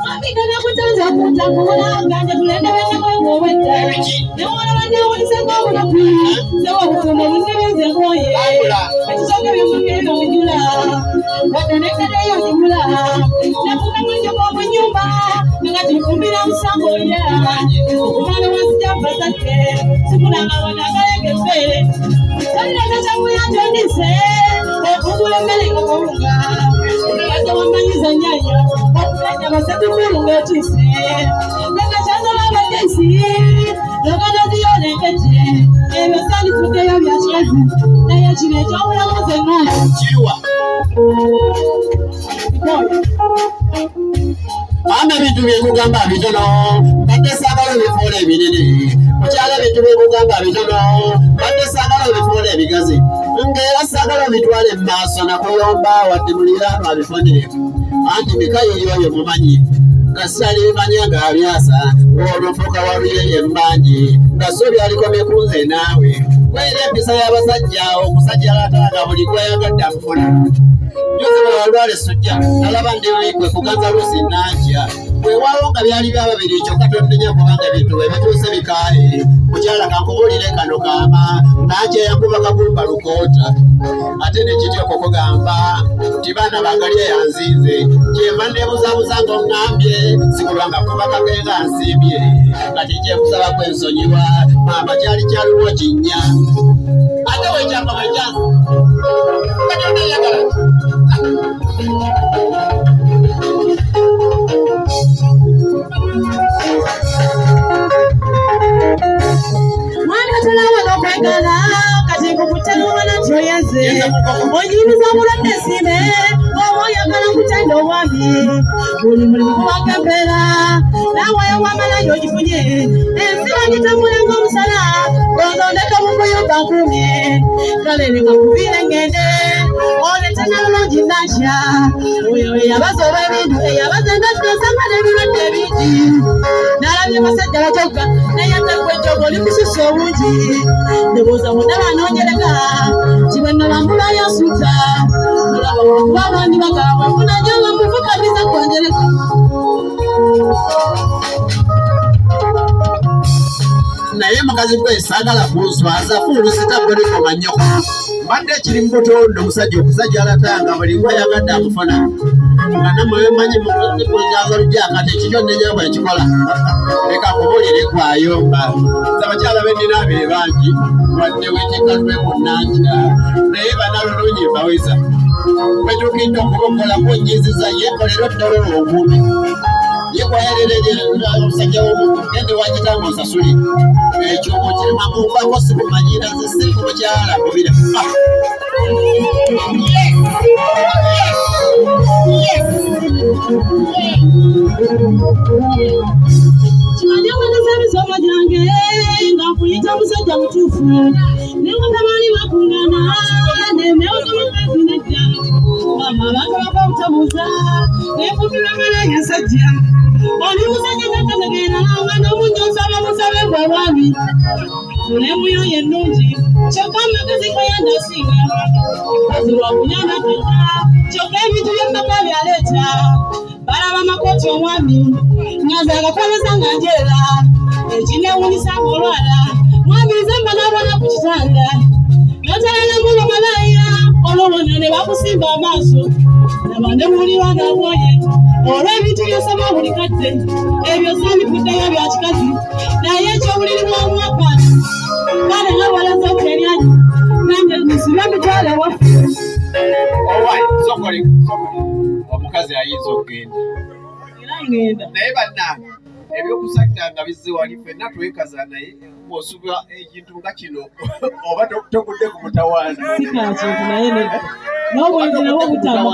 Mwamikana kutanza kutakula nganja tulende wende kwa wenda. Newana wanda ulisema unakula. Sewa kusoma unibeze koye. Kachisoke vyomangelo mjula. Watanekele yojimula. Nakuna mwanja kwa nyumba. Ngati kumbira msambo ya. Kumana wasijamba zake. Sikuna mawana kaya kefe. Salina kachamu ya jondise. Kukule mbele kukunga. Unaweza wamanyiza nyanya. Wakulanya masatu kurunga chise. Naka chaza wala kesi. Lokana dione keche. Ewe sali kuke ya biachazi. Na ya chile chawula mozena. Chiwa. Ame bintu byekugamba bitono badde saagala bifoola ebinene mukyala bintu byekugamba bitono badde saagala bifoola ebigazi ng'era saagala bitwale mu maaso nakuyomba wadde muliraanwa bifonere anti mikayo yoyo mumanyi kasali manya ng'abyasa olufuuka waluye embanji nga so byalikomye ku nze naawe kwera empisa y'abasajja okusajjala ataaga buli gweyagadde amufuna Joseph walwale sujja nalaba ndiwikwe kuganza lusi nanja weewaawo nga byali bya babiri kyokka tondenya kubanga ebintu ebituuse bikaale mukyala kankubulire kano kaama nanja yankuba kagumba lukoota ate nekityo kokogamba nti baana bagalye yanzinze kyemba nebuzabuza ng'oŋŋambye sikulwanga kuba kagenda nsimbye kati kyekusaba kwensonyiwa mama kyali kyaliwo kinnya ate wekyamba wekyansi katonda yagala kati kukutana na choyeze onyimiza mulonde sibe oyagala kutenda obwami buli mulimu kubakempera nawe wamala yogifunye ensira gitamulenga omusala ozondeka mumuyumba nkumye kalere kakuvire ngende oletana lulungi nasha oyo eyabaza olw'ebintu eyabaza endadosanga n'ebirwadde bingi nalabye basajja batoga naye atakwejoga oli kususa obungi ndowooza bonna banoonyereka ti bwe nabambula yasuuta olaba olwokuba abandi bagaba funanya bamuvukaniza kwanjereka naye mukazi gwe saagala kunswaza fuulusita bwelikoma nnyo mbadde ekiri mu butondo omusajja alatanga buli gweyagadde amufuna nga namwe manyi mukujaza lujakati ekikyo nenyamba ekikola leka kubulire gwayomba abakyala bennina be bangi wadde wekikalwe munnangira naye banalulungi mbaweza wetukidde okubokolako nyiziza yekolera ddala obubi yekwayerere omusajja w'omuntu gende wakitanga osasuli ekyo mukirima kumbako sikumanyira zisiku mukyala mubira kimanye waneza emisomo gyange nga nkuyita musajja mutuufu newe tabaali bakungana nemeoza mukazi nejja mama abantu bakawutabuuza nefumbirwa malaya sajja oli musajja gakategera nga n'omunyoza bamusabe gwe bwami tulemuyo yennungi kyokka amagezi gayandasinga mukazi lwakunyana kata kyokka ebintu byemmaka byaleeta balaba makooti omwami ngaze agakoleza nga njeera ekinewunyisa ng'olwala mwamiriza mba n'abona ku kitanda notalalamulo malaya olwobona ne bakusimba amaaso naba ne buulirwa nabwoye olw'ebintu byosoma buli kadde ebyo sandikuddeyo bya kikazi naye ekyobulirimu omwakwano kale nga walaza obuleryanyi nange nisiba mitwala waffe omukazi ayinza okugenda era ngenda naye bannange ebyokusajja nga bizze wali ffenna twekaza naye bw'osuba ekintu nga kino oba togudde ku mutawaana si ka kintu naye nedda n'obwenzi nabwo butama